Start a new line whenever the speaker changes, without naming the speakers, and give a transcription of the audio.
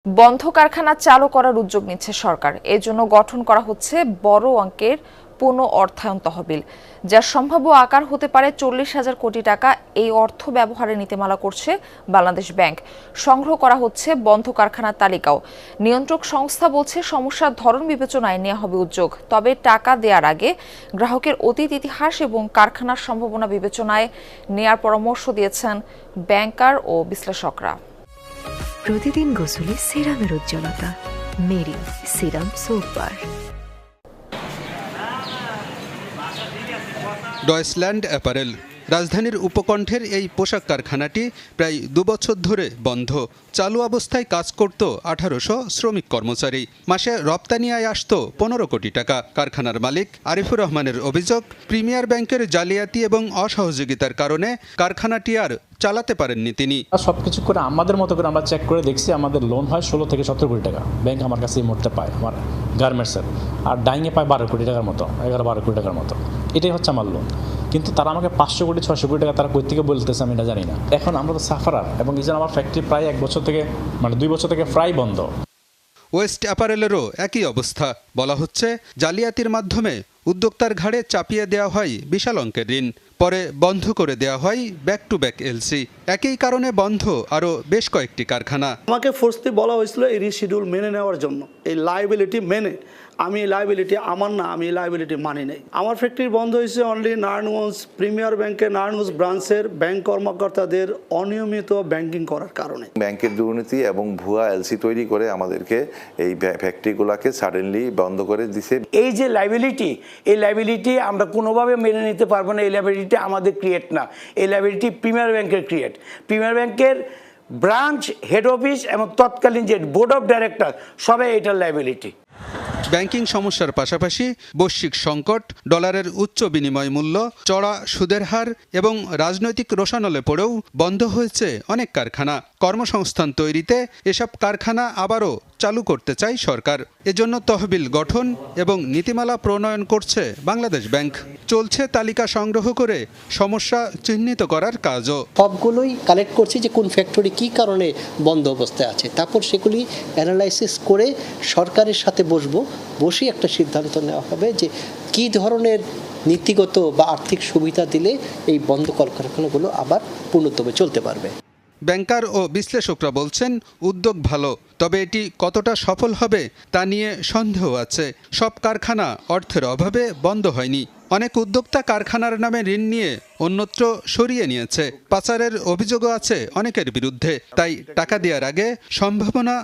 বন্ধ কারখানা চালু করার উদ্যোগ নিচ্ছে সরকার। এর জন্য গঠন করা হচ্ছে বড় অঙ্কের পুনঃ অর্থায়ন তহবিল, যার সম্ভাব্য আকার হতে পারে 40,000 কোটি টাকা। এই অর্থ ব্যবহারের নীতিমালা করছে বাংলাদেশ ব্যাংক। সংগ্রহ করা হচ্ছে বন্ধ কারখানার তালিকাও। নিয়ন্ত্রক সংস্থা বলছে সমস্যার ধরন বিবেচনায় নেওয়া হবে উদ্যোগ। তবে টাকা দেওয়ার আগে গ্রাহকের অতীত ইতিহাস এবং কারখানার সম্ভাবনা বিবেচনায় নেয়ার পরামর্শ দিয়েছেন ব্যাংকার ও বিশ্লেষকরা।
প্রতিদিন গোসলে সিরামের উজ্জ্বলতা মেরি serum soap bar.
Deutschland apparel রাজধানীর উপকণ্ঠের এই পোশাক কারখানাটি প্রায় 2 বছর ধরে বন্ধ। চালু অবস্থায় কাজ করত 1800 শ্রমিক কর্মচারী। মাসে রপ্তানি আয় আসত 15 কোটি টাকা। কারখানার মালিক আরিফুর রহমানের অভিযোগ, প্রিমিয়ার ব্যাংকের জালিয়াতি এবং অসহযোগিতার কারণে কারখানাটি আর চালাতে পারেননি তিনি।
সবকিছু করে আমাদের মতো করে আমরা চেক করে দেখছি, আমাদের লোন হয় 16 থেকে 17 কোটি টাকা। ব্যাংক আমার কাছে এই মুহূর্তে পায় আমার গার্মেন্টসের, আর ডাইংয়ে পায় 12 কোটি টাকার মতো, 11-12 কোটি টাকার মতো। এটাই হচ্ছে আমার লোন। কিন্তু তারা আমাকে 500 কোটি 600 কোটি টাকা তারা কই থেকে বলতেছে আমি এটা জানি না। এখন আমরা তো সাফারার, এবং এই জন্য আমার ফ্যাক্টরি প্রায় 1 বছর থেকে 2 বছর থেকে প্রায় বন্ধ।
ওয়েস্ট অ্যাপারেলেরও একই অবস্থা। বলা হচ্ছে জালিয়াতির মাধ্যমে উদ্যোক্তার ঘাড়ে চাপিয়ে দেওয়া হয় বিশাল অঙ্কের ঋণ, পরে বন্ধ করে দেওয়া হয় ব্যাক টু ব্যাক এলসি। একই কারণে বন্ধ আরও বেশ কয়েকটি কারখানা।
আমাকে ফোর্সলি বলা হয়েছিল এই রিশিডিউল মেনে নেওয়ার জন্য, এই লাইবিলিটি মেনে। আমি এই লাইবিলিটি আমার না, আমি এই লাইবিলিটি মানি নাই। আমার ফ্যাক্টরি বন্ধ হয়েছে অনলি নারায়ণগঞ্জ প্রিমিয়ার ব্যাংকের নারায়ণগঞ্জ ব্রাঞ্চের ব্যাংক কর্মকর্তাদের অনিয়মিত ব্যাংকিং করার কারণে।
ব্যাংকের দুর্নীতি এবং ভুয়া এলসি তৈরি করে আমাদেরকে এই ফ্যাক্টরিগুলোকে সাডেনলি বন্ধ করে দিছে।
এই যে লাইবিলিটি, এই লাইবিলিটি আমরা কোনোভাবে মেনে নিতে পারবো না। এই লাইবিলিটি আমাদের ক্রিয়েট না, এই লাইবিলিটি প্রিমিয়ার ব্যাংকের ক্রিয়েট। প্রিমিয়ার ব্যাংকের ব্রাঞ্চ, হেড অফিস এবং তৎকালীন যে বোর্ড অফ ডাইরেক্টর সবাই এটার লাইবিলিটি।
ব্যাংকিং সমস্যার পাশাপাশি বৈশ্বিক সংকট, ডলারের উচ্চ বিনিময় মূল্য, চড়া সুদের হার এবং রাজনৈতিক রোষানলে পড়েও বন্ধ হয়েছে অনেক কারখানা। কর্মসংস্থান তৈরিতে এসব কারখানা আবারও চালু করতে চায় সরকার। এজন্য তহবিল গঠন এবং নীতিমালা প্রণয়ন করছে বাংলাদেশ ব্যাংক। চলছে তালিকা সংগ্রহ করে সমস্যা চিহ্নিত করার কাজও।
সবগুলোই কালেক্ট করছি যে কোন ফ্যাক্টরি কী কারণে বন্ধ অবস্থায় আছে, তারপর সেগুলি অ্যানালাইসিস করে সরকারের সাথে বসে একটা সিদ্ধান্ত নেওয়া হবে যে কী ধরনের নীতিগত বা আর্থিক সুবিধা দিলে এই বন্ধ কলকারখানাগুলো আবার পূর্ণতমে চলতে পারবে।
ব্যাংকার ও বিশ্লেষকরা বলছেন উদ্যোগ ভালো, তবে এটি কতটা সফল হবে তা নিয়ে সন্দেহ আছে। সব কারখানা অর্থের অভাবে বন্ধ হয়নি। অনেক উদ্যোক্তা কারখানার নামে ঋণ নিয়ে অন্যত্র সরিয়ে নিয়েছে। পাচারের অভিযোগও আছে অনেকের বিরুদ্ধে। তাই টাকা দেওয়ার আগে সম্ভাবনা